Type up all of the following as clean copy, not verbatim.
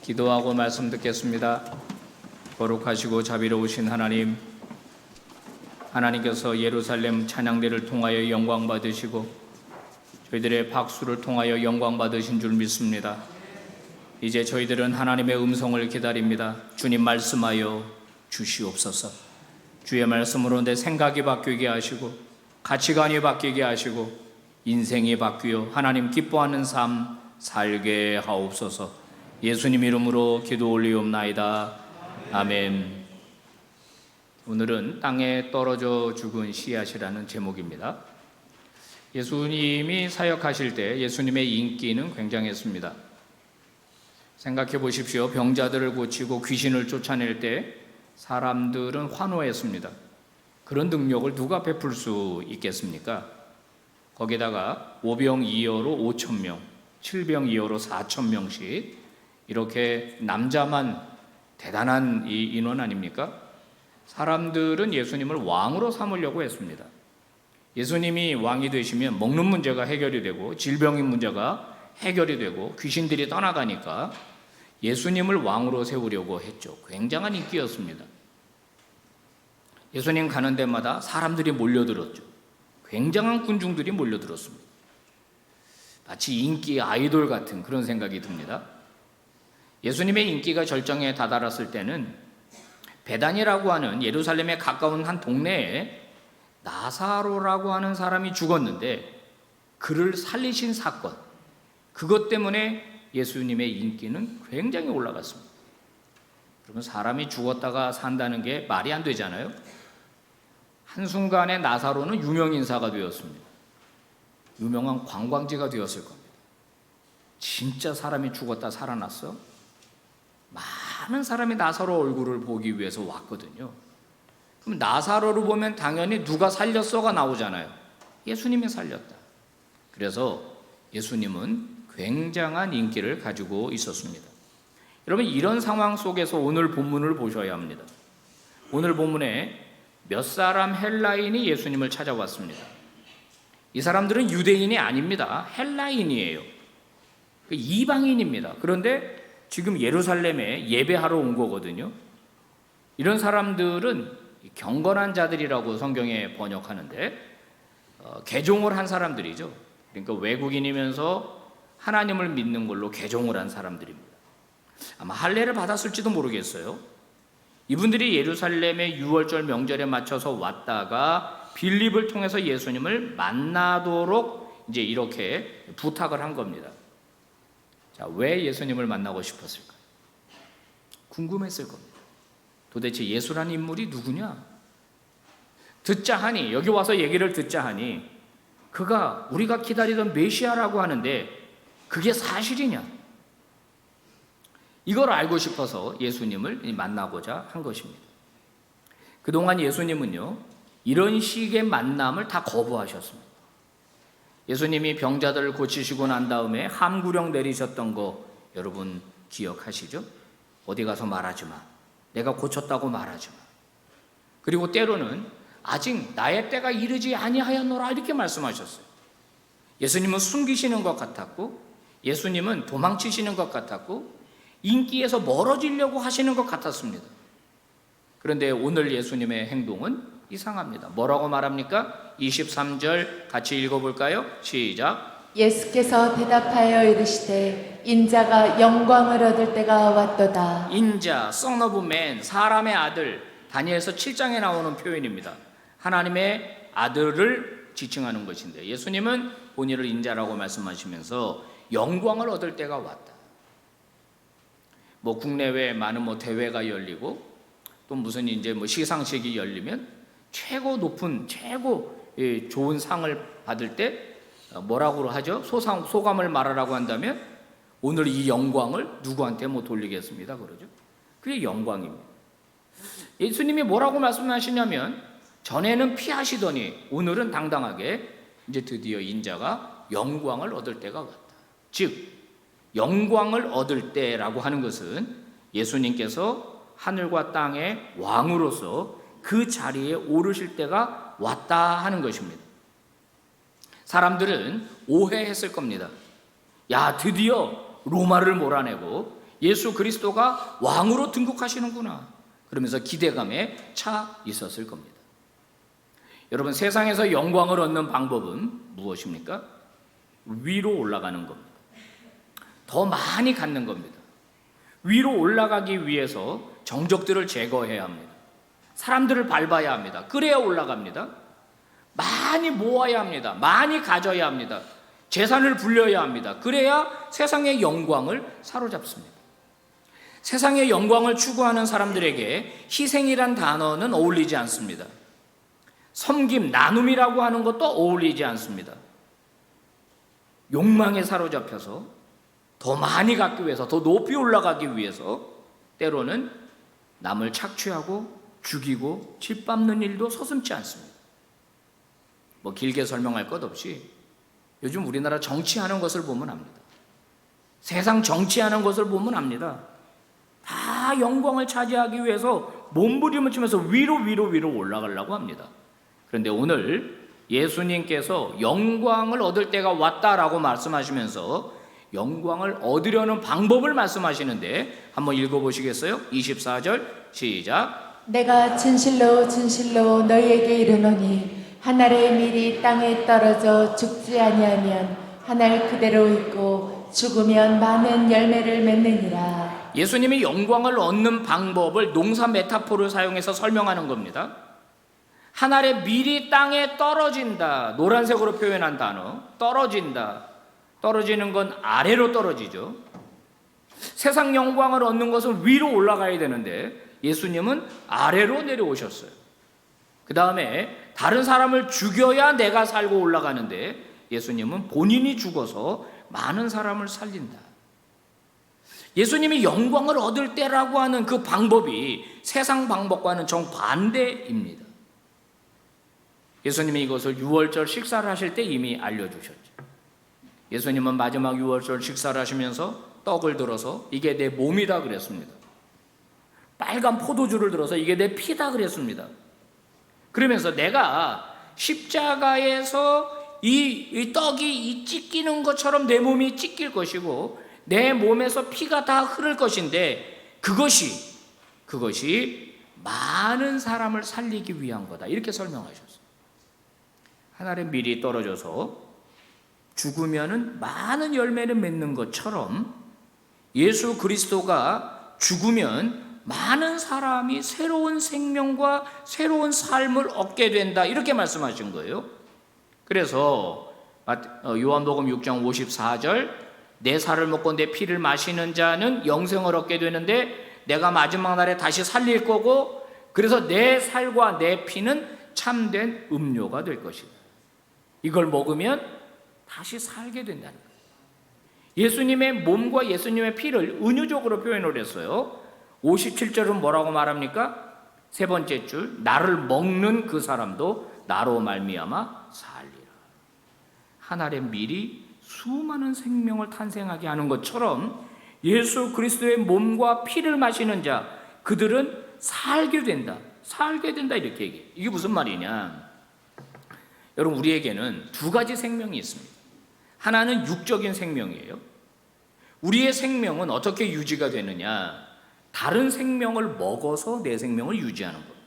기도하고 말씀 듣겠습니다. 거룩하시고 자비로우신 하나님, 하나님께서 예루살렘 찬양대를 통하여 영광 받으시고 저희들의 박수를 통하여 영광 받으신 줄 믿습니다. 이제 저희들은 하나님의 음성을 기다립니다. 주님 말씀하여 주시옵소서. 주의 말씀으로 내 생각이 바뀌게 하시고 가치관이 바뀌게 하시고 인생이 바뀌어 하나님 기뻐하는 삶 살게 하옵소서. 예수님 이름으로 기도 올리옵나이다. 아멘. 오늘은 땅에 떨어져 죽은 씨앗이라는 제목입니다. 예수님이 사역하실 때 예수님의 인기는 굉장했습니다. 생각해 보십시오. 병자들을 고치고 귀신을 쫓아낼 때 사람들은 환호했습니다. 그런 능력을 누가 베풀 수 있겠습니까? 거기다가 5병2여로 5,000명, 7병2여로 4,000명씩 이렇게 남자만 대단한 이 인원 아닙니까? 사람들은 예수님을 왕으로 삼으려고 했습니다. 예수님이 왕이 되시면 먹는 문제가 해결이 되고 질병의 문제가 해결이 되고 귀신들이 떠나가니까 예수님을 왕으로 세우려고 했죠. 굉장한 인기였습니다. 예수님 가는 데마다 사람들이 몰려들었죠. 굉장한 군중들이 몰려들었습니다. 마치 인기 아이돌 같은 그런 생각이 듭니다. 예수님의 인기가 절정에 다다랐을 때는 베단이라고 하는 예루살렘에 가까운 한 동네에 나사로라고 하는 사람이 죽었는데 그를 살리신 사건, 그것 때문에 예수님의 인기는 굉장히 올라갔습니다. 그러면 사람이 죽었다가 산다는 게 말이 안 되잖아요. 한순간에 나사로는 유명인사가 되었습니다. 유명한 관광지가 되었을 겁니다. 진짜 사람이 죽었다 살아났어? 많은 사람이 나사로 얼굴을 보기 위해서 왔거든요. 그럼 나사로를 보면 당연히 누가 살렸어가 나오잖아요. 예수님이 살렸다. 그래서 예수님은 굉장한 인기를 가지고 있었습니다. 여러분, 이런 상황 속에서 오늘 본문을 보셔야 합니다. 오늘 본문에 몇 사람 헬라인이 예수님을 찾아왔습니다. 이 사람들은 유대인이 아닙니다. 헬라인이에요. 이방인입니다. 그런데 지금 예루살렘에 예배하러 온 거거든요. 이런 사람들은 경건한 자들이라고 성경에 번역하는데 개종을 한 사람들이죠. 그러니까 외국인이면서 하나님을 믿는 걸로 개종을 한 사람들입니다. 아마 할례를 받았을지도 모르겠어요. 이분들이 예루살렘의 유월절 명절에 맞춰서 왔다가 빌립을 통해서 예수님을 만나도록 이제 이렇게 부탁을 한 겁니다. 자, 왜 예수님을 만나고 싶었을까? 궁금했을 겁니다. 도대체 예수라는 인물이 누구냐? 듣자 하니, 여기 와서 얘기를 듣자 하니 그가 우리가 기다리던 메시아라고 하는데 그게 사실이냐? 이걸 알고 싶어서 예수님을 만나고자 한 것입니다. 그동안 예수님은요, 이런 식의 만남을 다 거부하셨습니다. 예수님이 병자들을 고치시고 난 다음에 함구령 내리셨던 거 여러분 기억하시죠? 어디 가서 말하지 마. 내가 고쳤다고 말하지 마. 그리고 때로는 아직 나의 때가 이르지 아니하였노라 이렇게 말씀하셨어요. 예수님은 숨기시는 것 같았고, 예수님은 도망치시는 것 같았고, 인기에서 멀어지려고 하시는 것 같았습니다. 그런데 오늘 예수님의 행동은 이상합니다. 뭐라고 말합니까? 23절 같이 읽어볼까요? 시작. 예수께서 대답하여 이르시되 인자가 영광을 얻을 때가 왔도다. 인자, Son of Man, 사람의 아들, 다니엘서 7장에 나오는 표현입니다. 하나님의 아들을 지칭하는 것인데 예수님은 본인을 인자라고 말씀하시면서 영광을 얻을 때가 왔다. 국내외 많은 대회가 열리고 또 무슨 이제 시상식이 열리면 최고 높은 최고 좋은 상을 받을 때 뭐라고 하죠? 소감을 말하라고 한다면 오늘 이 영광을 누구한테 돌리겠습니다 그러죠. 그게 영광입니다. 예수님이 뭐라고 말씀하시냐면 전에는 피하시더니 오늘은 당당하게 이제 드디어 인자가 영광을 얻을 때가 왔다. 즉 영광을 얻을 때라고 하는 것은 예수님께서 하늘과 땅의 왕으로서 그 자리에 오르실 때가 왔다 하는 것입니다. 사람들은 오해했을 겁니다. 야, 드디어 로마를 몰아내고 예수 그리스도가 왕으로 등극하시는구나. 그러면서 기대감에 차 있었을 겁니다. 여러분, 세상에서 영광을 얻는 방법은 무엇입니까? 위로 올라가는 겁니다. 더 많이 갖는 겁니다. 위로 올라가기 위해서 정적들을 제거해야 합니다. 사람들을 밟아야 합니다. 그래야 올라갑니다. 많이 모아야 합니다. 많이 가져야 합니다. 재산을 불려야 합니다. 그래야 세상의 영광을 사로잡습니다. 세상의 영광을 추구하는 사람들에게 희생이란 단어는 어울리지 않습니다. 섬김, 나눔이라고 하는 것도 어울리지 않습니다. 욕망에 사로잡혀서 더 많이 갖기 위해서, 더 높이 올라가기 위해서 때로는 남을 착취하고 죽이고 짓밟는 일도 서슴지 않습니다. 뭐 길게 설명할 것 없이 요즘 우리나라 정치하는 것을 보면 압니다. 세상 정치하는 것을 보면 압니다. 다 영광을 차지하기 위해서 몸부림을 치면서 위로 올라가려고 합니다. 그런데 오늘 예수님께서 영광을 얻을 때가 왔다라고 말씀하시면서 영광을 얻으려는 방법을 말씀하시는데 한번 읽어보시겠어요? 24절 시작. 내가 진실로 진실로 너희에게 이르노니 한 알의 밀이 땅에 떨어져 죽지 아니하면 한 알 그대로 있고 죽으면 많은 열매를 맺느니라. 예수님이 영광을 얻는 방법을 농사 메타포를 사용해서 설명하는 겁니다. 한 알의 밀이 땅에 떨어진다. 노란색으로 표현한 단어, 떨어진다. 떨어지는 건 아래로 떨어지죠. 세상 영광을 얻는 것은 위로 올라가야 되는데 예수님은 아래로 내려오셨어요. 그 다음에 다른 사람을 죽여야 내가 살고 올라가는데 예수님은 본인이 죽어서 많은 사람을 살린다. 예수님이 영광을 얻을 때라고 하는 그 방법이 세상 방법과는 정반대입니다. 예수님이 이것을 유월절 식사를 하실 때 이미 알려주셨죠. 예수님은 마지막 유월절 식사를 하시면서 떡을 들어서 이게 내 몸이다 그랬습니다. 빨간 포도주를 들어서 이게 내 피다 그랬습니다. 그러면서 내가 십자가에서 이 떡이 찢기는 것처럼 내 몸이 찢길 것이고 내 몸에서 피가 다 흐를 것인데 그것이 많은 사람을 살리기 위한 거다. 이렇게 설명하셨어요. 하늘의 밀이 떨어져서 죽으면은 많은 열매를 맺는 것처럼 예수 그리스도가 죽으면 많은 사람이 새로운 생명과 새로운 삶을 얻게 된다. 이렇게 말씀하신 거예요. 그래서 요한복음 6장 54절 내 살을 먹고 내 피를 마시는 자는 영생을 얻게 되는데 내가 마지막 날에 다시 살릴 거고 그래서 내 살과 내 피는 참된 음료가 될 것이다. 이걸 먹으면 다시 살게 된다는 거예요. 예수님의 몸과 예수님의 피를 은유적으로 표현을 했어요. 57절은 뭐라고 말합니까? 세 번째 줄, 나를 먹는 그 사람도 나로 말미암아 살리라. 한 알의 밀이 수많은 생명을 탄생하게 하는 것처럼 예수 그리스도의 몸과 피를 마시는 자, 그들은 살게 된다. 살게 된다 이렇게 얘기해요. 이게 무슨 말이냐? 여러분, 우리에게는 두 가지 생명이 있습니다. 하나는 육적인 생명이에요. 우리의 생명은 어떻게 유지가 되느냐? 다른 생명을 먹어서 내 생명을 유지하는 겁니다.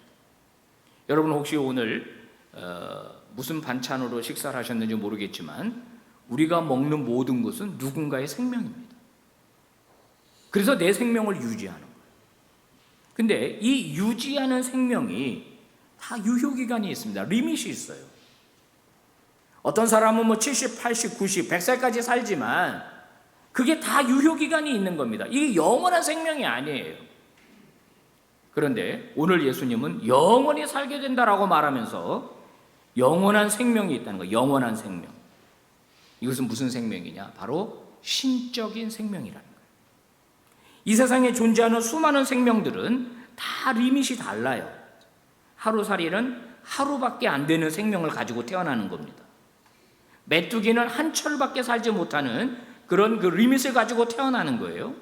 여러분 혹시 오늘 무슨 반찬으로 식사를 하셨는지 모르겠지만 우리가 먹는 모든 것은 누군가의 생명입니다. 그래서 내 생명을 유지하는 거예요. 근데 이 유지하는 생명이 다 유효기간이 있습니다. 리밋이 있어요. 어떤 사람은 뭐 70, 80, 90, 100살까지 살지만 그게 다 유효기간이 있는 겁니다. 이게 영원한 생명이 아니에요. 그런데 오늘 예수님은 영원히 살게 된다라고 말하면서 영원한 생명이 있다는 거예요. 영원한 생명. 이것은 무슨 생명이냐? 바로 신적인 생명이라는 거예요. 이 세상에 존재하는 수많은 생명들은 다 리밋이 달라요. 하루살이는 하루밖에 안 되는 생명을 가지고 태어나는 겁니다. 메뚜기는 한 철밖에 살지 못하는 그런 그 리밋을 가지고 태어나는 거예요.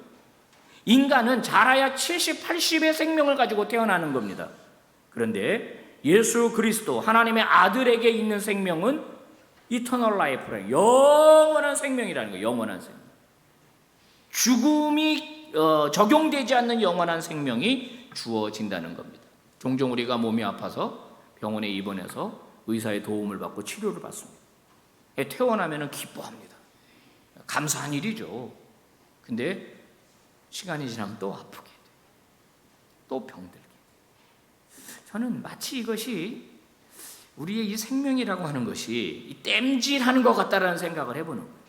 인간은 자라야 70, 80의 생명을 가지고 태어나는 겁니다. 그런데 예수 그리스도 하나님의 아들에게 있는 생명은 이터널 라이프라, 영원한 생명이라는 거예요. 영원한 생명. 죽음이 적용되지 않는 영원한 생명이 주어진다는 겁니다. 종종 우리가 몸이 아파서 병원에 입원해서 의사의 도움을 받고 치료를 받습니다. 퇴원하면 기뻐합니다. 감사한 일이죠. 근데 시간이 지나면 또 아프게 돼. 또 병들게. 저는 마치 이것이 우리의 이 생명이라고 하는 것이 땜질하는 것 같다라는 생각을 해보는 거예요.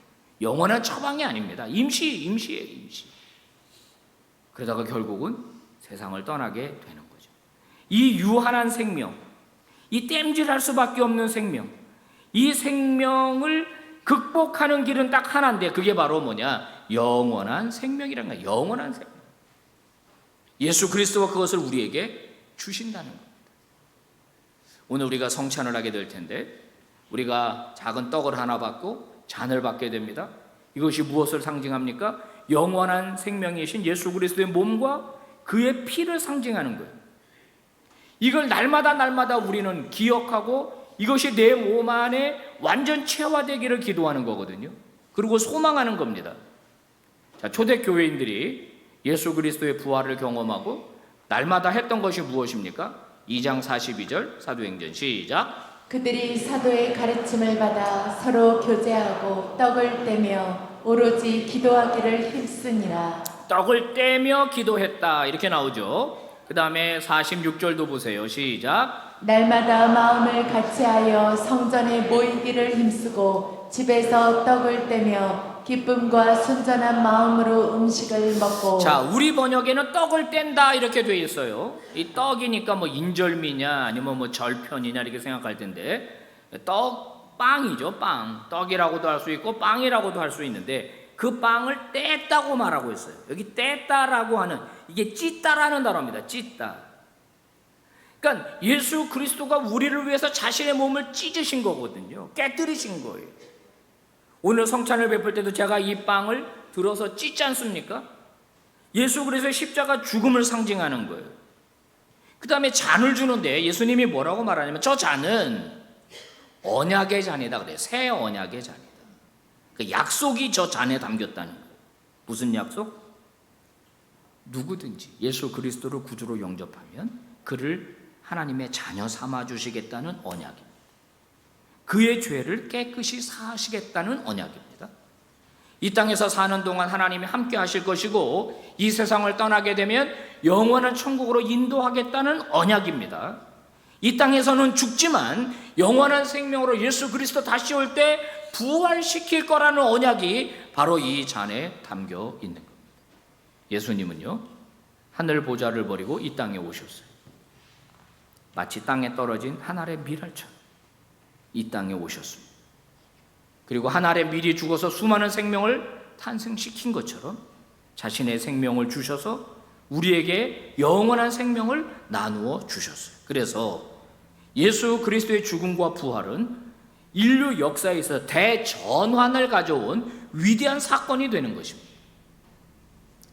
영원한 처방이 아닙니다. 임시예요, 임시. 그러다가 결국은 세상을 떠나게 되는 거죠. 이 유한한 생명, 이 땜질할 수밖에 없는 생명, 이 생명을 극복하는 길은 딱 하나인데 그게 바로 뭐냐? 영원한 생명이란 거예요. 영원한 생명. 예수 그리스도가 그것을 우리에게 주신다는 겁니다. 오늘 우리가 성찬을 하게 될 텐데 우리가 작은 떡을 하나 받고 잔을 받게 됩니다. 이것이 무엇을 상징합니까? 영원한 생명이신 예수 그리스도의 몸과 그의 피를 상징하는 거예요. 이걸 날마다 우리는 기억하고 이것이 내 몸 안에 완전 체화되기를 기도하는 거거든요. 그리고 소망하는 겁니다. 자, 초대교회인들이 예수 그리스도의 부활을 경험하고 날마다 했던 것이 무엇입니까? 2장 42절 사도행전 시작. 그들이 사도의 가르침을 받아 서로 교제하고 떡을 떼며 오로지 기도하기를 힘쓰니라. 떡을 떼며 기도했다 이렇게 나오죠. 그 다음에 46절도 보세요. 시작. 날마다 마음을 같이하여 성전에 모이기를 힘쓰고 집에서 떡을 떼며 기쁨과 순전한 마음으로 음식을 먹고. 자, 우리 번역에는 떡을 뗀다 이렇게 돼 있어요. 이 떡이니까 뭐 인절미냐 아니면 뭐 절편이냐 이렇게 생각할 텐데 빵이죠. 빵. 떡이라고도 할 수 있고 빵이라고도 할 수 있는데 그 빵을 뗐다고 말하고 있어요. 여기 뗐다라고 하는 이게 찢다라는 단어입니다. 찢다. 그러니까 예수 그리스도가 우리를 위해서 자신의 몸을 찢으신 거거든요. 깨뜨리신 거예요. 오늘 성찬을 베풀 때도 제가 이 빵을 들어서 찢지 않습니까? 예수 그리스도의 십자가 죽음을 상징하는 거예요. 그 다음에 잔을 주는데 예수님이 뭐라고 말하냐면 저 잔은 언약의 잔이다 그래요. 새 언약의 잔이다. 그 약속이 저 잔에 담겼다는 거예요. 무슨 약속? 누구든지 예수 그리스도를 구주로 영접하면 그를 하나님의 자녀 삼아 주시겠다는 언약입니다. 그의 죄를 깨끗이 사하시겠다는 언약입니다. 이 땅에서 사는 동안 하나님이 함께 하실 것이고 이 세상을 떠나게 되면 영원한 천국으로 인도하겠다는 언약입니다. 이 땅에서는 죽지만 영원한 생명으로 예수 그리스도 다시 올 때 부활시킬 거라는 언약이 바로 이 잔에 담겨 있는 겁니다. 예수님은요, 하늘 보좌를 버리고 이 땅에 오셨어요. 마치 땅에 떨어진 한 알의 밀알처럼 이 땅에 오셨습니다. 그리고 한 알의 밀이 죽어서 수많은 생명을 탄생시킨 것처럼 자신의 생명을 주셔서 우리에게 영원한 생명을 나누어 주셨어요. 그래서 예수 그리스도의 죽음과 부활은 인류 역사에서 대전환을 가져온 위대한 사건이 되는 것입니다.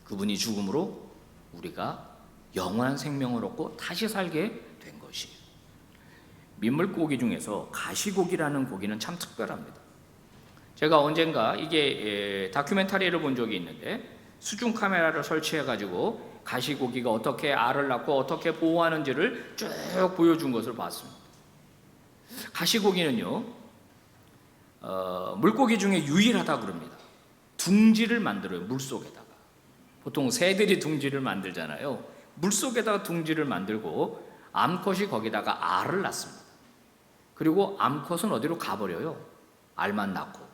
그분이 죽음으로 우리가 영원한 생명을 얻고 다시 살게 된 것이에요. 민물고기 중에서 가시고기라는 고기는 참 특별합니다. 제가 언젠가 이게 다큐멘터리를 본 적이 있는데 수중 카메라를 설치해 가지고 가시고기가 어떻게 알을 낳고 어떻게 보호하는지를 쭉 보여준 것을 봤습니다. 가시고기는요, 물고기 중에 유일하다 그럽니다. 둥지를 만들어요. 물속에다가. 보통 새들이 둥지를 만들잖아요. 물속에다가 둥지를 만들고 암컷이 거기다가 알을 낳습니다. 그리고 암컷은 어디로 가버려요. 알만 낳고.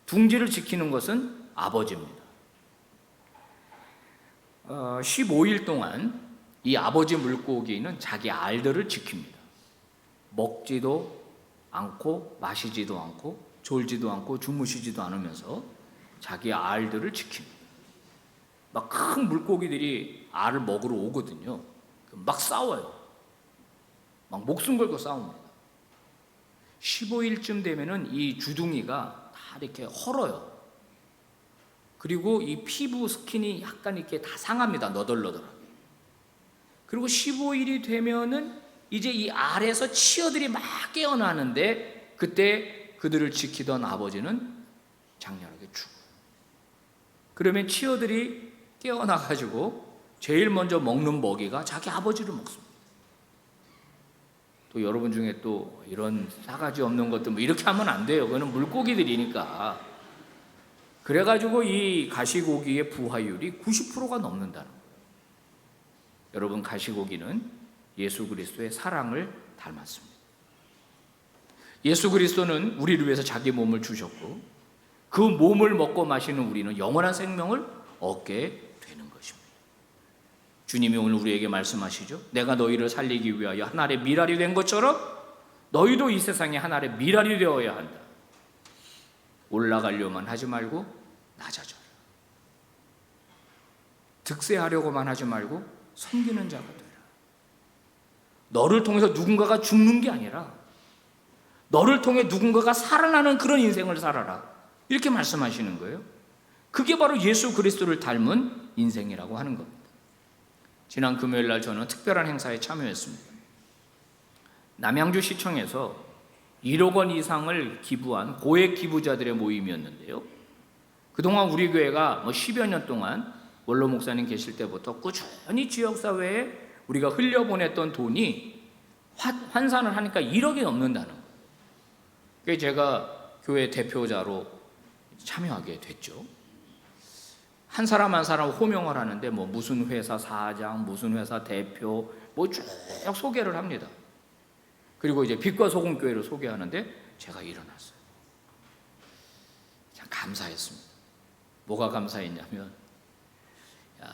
둥지를 지키는 것은 아버지입니다. 15일 동안 이 아버지 물고기는 자기 알들을 지킵니다. 먹지도 않고 마시지도 않고 졸지도 않고 주무시지도 않으면서 자기 알들을 지킵니다. 막 큰 물고기들이 알을 먹으러 오거든요. 막 싸워요. 막 목숨 걸고 싸웁니다. 15일쯤 되면은 이 주둥이가 다 이렇게 헐어요. 그리고 이 피부 스킨이 약간 이렇게 다 상합니다. 너덜너덜하게. 그리고 15일이 되면은 이제 이 알에서 치어들이 막 깨어나는데 그때 그들을 지키던 아버지는 장렬하게 죽어요. 그러면 치어들이 깨어나가지고 제일 먼저 먹는 먹이가 자기 아버지를 먹습니다. 또 여러분 중에 또 이런 싸가지 없는 것들 뭐 이렇게 하면 안 돼요. 그거는 물고기들이니까. 그래가지고 이 가시고기의 부화율이 90%가 넘는다는 거예요. 여러분, 가시고기는 예수 그리스도의 사랑을 닮았습니다. 예수 그리스도는 우리를 위해서 자기 몸을 주셨고 그 몸을 먹고 마시는 우리는 영원한 생명을 얻게 되는 것입니다. 주님이 오늘 우리에게 말씀하시죠. 내가 너희를 살리기 위하여 한 알의 밀알이 된 것처럼 너희도 이 세상에 한 알의 밀알이 되어야 한다. 올라가려만 하지 말고 낮아져라. 득세하려고만 하지 말고 섬기는 자가 되라. 너를 통해서 누군가가 죽는 게 아니라 너를 통해 누군가가 살아나는 그런 인생을 살아라. 이렇게 말씀하시는 거예요. 그게 바로 예수 그리스도를 닮은 인생이라고 하는 겁니다. 지난 금요일 날 저는 특별한 행사에 참여했습니다. 남양주 시청에서 1억 원 이상을 기부한 고액 기부자들의 모임이었는데요. 그동안 우리 교회가 10여 년 동안 원로 목사님 계실 때부터 꾸준히 지역사회에 우리가 흘려보냈던 돈이 환산을 하니까 1억이 넘는다는 거예요. 그래서 제가 교회 대표자로 참여하게 됐죠. 한 사람 한 사람 호명을 하는데 무슨 회사 사장, 무슨 회사 대표 쭉 소개를 합니다. 그리고 이제 빛과 소금 교회를 소개하는데 제가 일어났어요. 참 감사했습니다. 뭐가 감사했냐면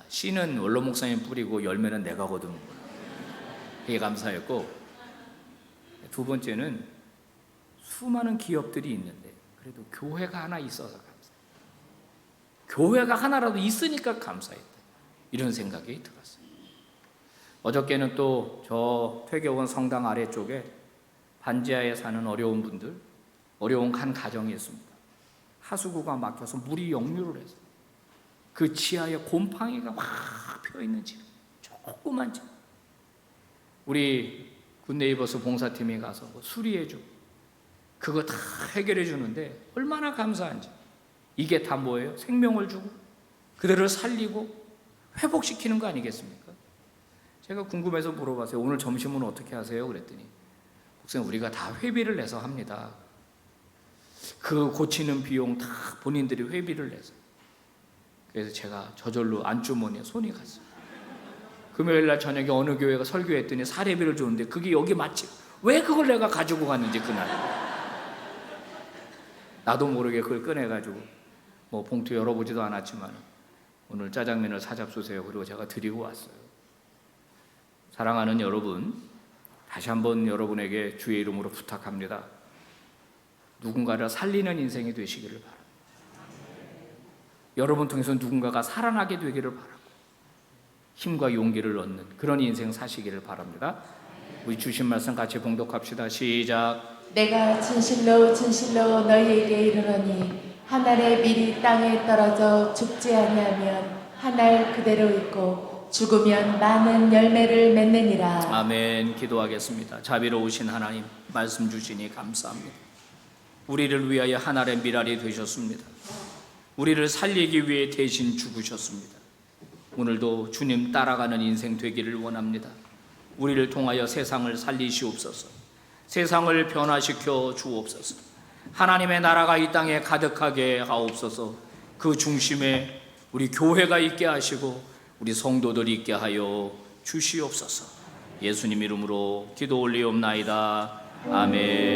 씨는 원로 목사님 뿌리고 열매는 내가 거두는구나. 그게 감사했고, 두 번째는 수많은 기업들이 있는데 그래도 교회가 하나 있어서 감사해요. 교회가 하나라도 있으니까 감사했다. 이런 생각이 들었어요. 어저께는 또 저 퇴교원 성당 아래쪽에 반지하에 사는 어려운 분들, 어려운 한 가정이 있습니다. 하수구가 막혀서 물이 역류를 해서 그 지하에 곰팡이가 확 펴있는 집, 조그만 집. 우리 굿네이버스 봉사팀이 가서 수리해주고 그거 다 해결해 주는데 얼마나 감사한지. 이게 다 뭐예요? 생명을 주고 그들을 살리고 회복시키는 거 아니겠습니까? 제가 궁금해서 물어봤어요. 오늘 점심은 어떻게 하세요? 그랬더니 목사님, 우리가 다 회비를 내서 합니다. 그 고치는 비용 다 본인들이 회비를 내서. 그래서 제가 저절로 안주머니에 손이 갔어요. 금요일날 저녁에 어느 교회가 설교했더니 사례비를 줬는데 그게 여기 맞지? 왜 그걸 내가 가지고 갔는지 그날 나도 모르게 그걸 꺼내가지고 봉투 열어보지도 않았지만 오늘 짜장면을 사잡수세요. 그리고 제가 드리고 왔어요. 사랑하는 여러분, 다시 한번 여러분에게 주의 이름으로 부탁합니다. 누군가를 살리는 인생이 되시기를 바랍니다. 여러분 통해서 누군가가 살아나게 되기를 바라고 힘과 용기를 얻는 그런 인생 사시기를 바랍니다. 우리 주신 말씀 같이 봉독합시다. 시작. 내가 진실로 진실로 너희에게 이르노니 한 알의 밀이 땅에 떨어져 죽지 아니하면 한 알 그대로 있고 죽으면 많은 열매를 맺느니라. 아멘. 기도하겠습니다. 자비로우신 하나님, 말씀 주시니 감사합니다. 우리를 위하여 한 알의 밀알이 되셨습니다. 우리를 살리기 위해 대신 죽으셨습니다. 오늘도 주님 따라가는 인생 되기를 원합니다. 우리를 통하여 세상을 살리시옵소서. 세상을 변화시켜 주옵소서. 하나님의 나라가 이 땅에 가득하게 하옵소서. 그 중심에 우리 교회가 있게 하시고 우리 성도들이 있게 하여 주시옵소서. 예수님 이름으로 기도 올리옵나이다. 아멘.